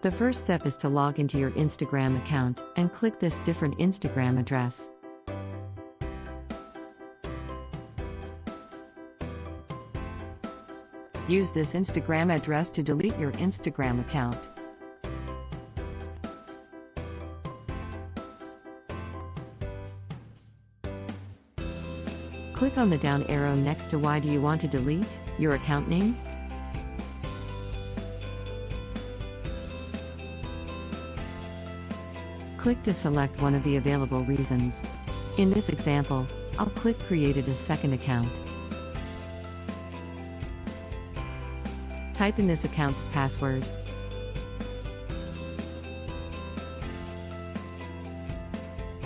The first step is to log into your Instagram account and click this different Instagram address. Use this Instagram address to delete your Instagram account. Click on the down arrow next to why do you want to delete your account name. Click to select one of the available reasons. In this example, I'll click created a second account. Type in this account's password.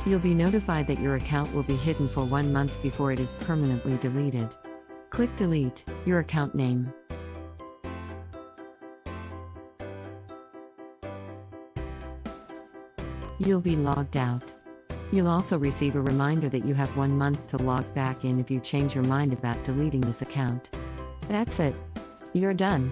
You'll be notified that your account will be hidden for 1 month before it is permanently deleted. Click delete your account name. You'll be logged out. You'll also receive a reminder that you have 1 month to log back in if you change your mind about deleting this account. That's it. You're done.